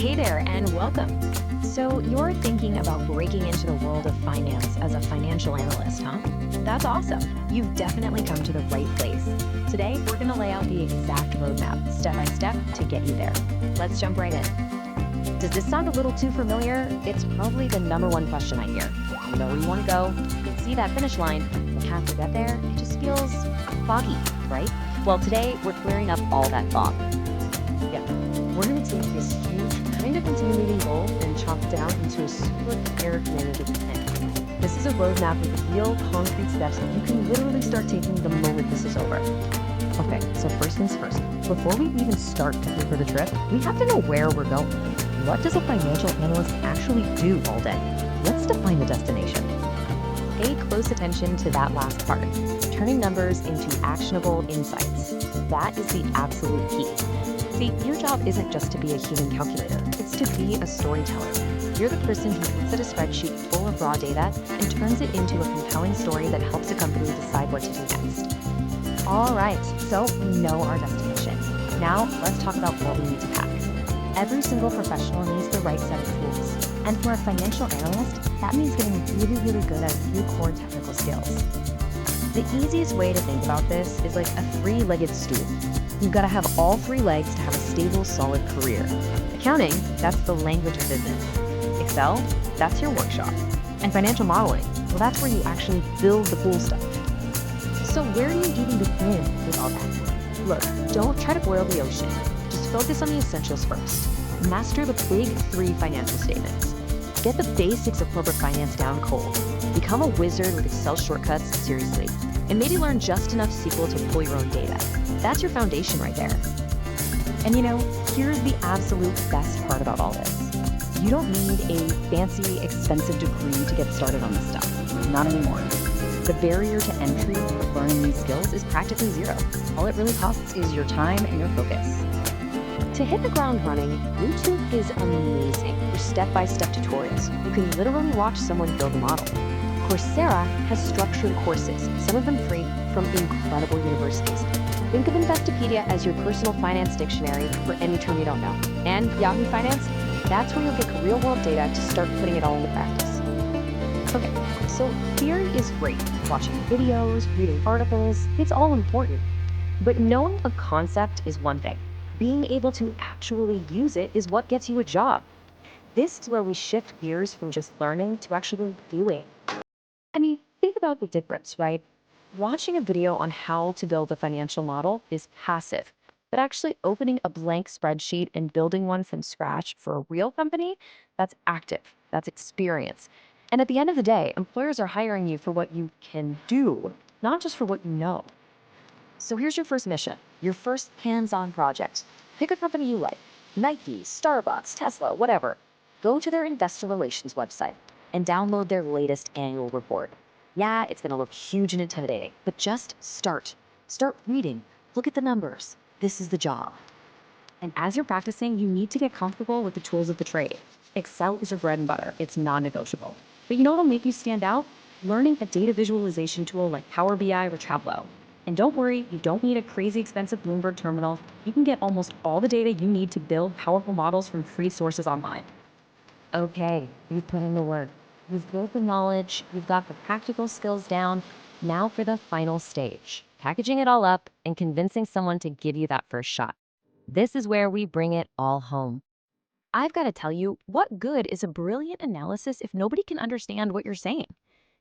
Hey there and welcome. So you're thinking about breaking into the world of finance as a financial analyst, huh? That's awesome. You've definitely come to the right place. Today, we're going to lay out the exact roadmap, step by step, to get you there. Let's jump right in. Does this sound a little too familiar? It's probably the number one question I hear. You know where you want to go, you can see that finish line, but half to get there, it just feels foggy, right? Well, today, we're clearing up all that fog. Yeah, we're going to take this huge, kind of intimidating goal and chop it down into a super clear, manageable plan. This is a roadmap with real, concrete steps that you can literally start taking the moment this is over. Okay, so first things first. Before we even start picking for the trip, we have to know where we're going. What does a financial analyst actually do all day? Let's define the destination. Pay close attention to that last part, turning numbers into actionable insights. That is the absolute key. See, your job isn't just to be a human calculator, it's to be a storyteller. You're the person who looks at a spreadsheet full of raw data and turns it into a compelling story that helps a company decide what to do next. All right, so we know our destination. Now, let's talk about what we need to pack. Every single professional needs the right set of tools. And for a financial analyst, that means getting really good at a few core technical skills. The easiest way to think about this is like a three-legged stool. You've got to have all three legs to have a stable, solid career. Accounting, that's the language of business. Excel, that's your workshop. And financial modeling, well, that's where you actually build the cool stuff. So where do you even begin with all that? Look, don't try to boil the ocean. Just focus on the essentials first. Master the big three financial statements. Get the basics of corporate finance down cold. Become a wizard with Excel shortcuts, seriously. And maybe learn just enough SQL to pull your own data. That's your foundation right there. And you know, here's the absolute best part about all this. You don't need a fancy, expensive degree to get started on this stuff. Not anymore. The barrier to entry for learning these skills is practically zero. All it really costs is your time and your focus. To hit the ground running, YouTube is amazing for step-by-step tutorials. You can literally watch someone build a model. Coursera has structured courses, some of them free, from incredible universities. Think of Investopedia as your personal finance dictionary for any term you don't know. And Yahoo Finance, that's where you'll get real-world data to start putting it all into practice. Okay, so theory is great. Watching videos, reading articles, it's all important. But knowing a concept is one thing. Being able to actually use it is what gets you a job. This is where we shift gears from just learning to actually doing. I mean, think about the difference, right? Watching a video on how to build a financial model is passive, but actually opening a blank spreadsheet and building one from scratch for a real company, that's active, that's experience. And at the end of the day, employers are hiring you for what you can do, not just for what you know. So here's your first mission, your first hands-on project. Pick a company you like, Nike, Starbucks, Tesla, whatever. Go to their investor relations website and download their latest annual report. Yeah, it's gonna look huge and intimidating, but just start. Start reading, look at the numbers. This is the job. And as you're practicing, you need to get comfortable with the tools of the trade. Excel is your bread and butter, it's non-negotiable. But you know what'll make you stand out? Learning a data visualization tool like Power BI or Tableau. And don't worry, you don't need a crazy expensive Bloomberg terminal. You can get almost all the data you need to build powerful models from free sources online. Okay, you've put in the work. You've built the knowledge, you've got the practical skills down. Now for the final stage, packaging it all up and convincing someone to give you that first shot. This is where we bring it all home. I've got to tell you, what good is a brilliant analysis if nobody can understand what you're saying?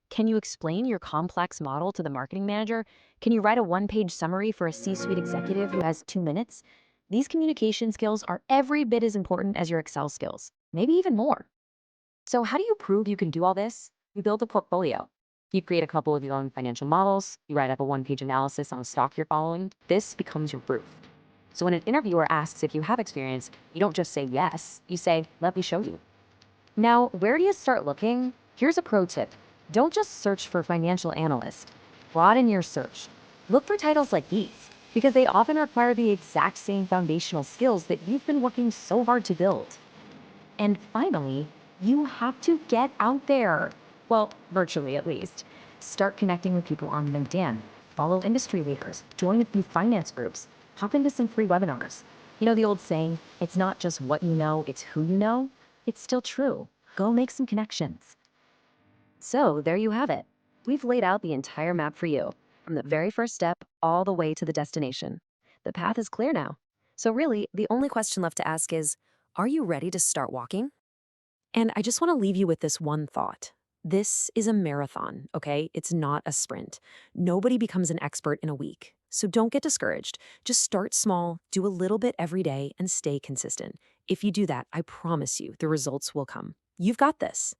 Can you explain your complex model to the marketing manager? Can you write a one-page summary for a C-suite executive who has 2 minutes? These communication skills are every bit as important as your Excel skills, maybe even more. So how do you prove you can do all this? You build a portfolio. You create a couple of your own financial models. You write up a one-page analysis on a stock you're following. This becomes your proof. So when an interviewer asks if you have experience, you don't just say yes. You say, let me show you. Now, where do you start looking? Here's a pro tip. Don't just search for financial analyst. Broaden your search. Look for titles like these, because they often require the exact same foundational skills that you've been working so hard to build. And finally, you have to get out there. Well, virtually at least. Start connecting with people on LinkedIn. Follow industry leaders. Join a few finance groups. Hop into some free webinars. You know the old saying, it's not just what you know, it's who you know? It's still true. Go make some connections. So there you have it. We've laid out the entire map for you, from the very first step all the way to the destination. The path is clear now. So really, the only question left to ask is, are you ready to start walking? And I just want to leave you with this one thought. This is a marathon, okay? It's not a sprint. Nobody becomes an expert in a week. So don't get discouraged. Just start small, do a little bit every day, and stay consistent. If you do that, I promise you the results will come. You've got this.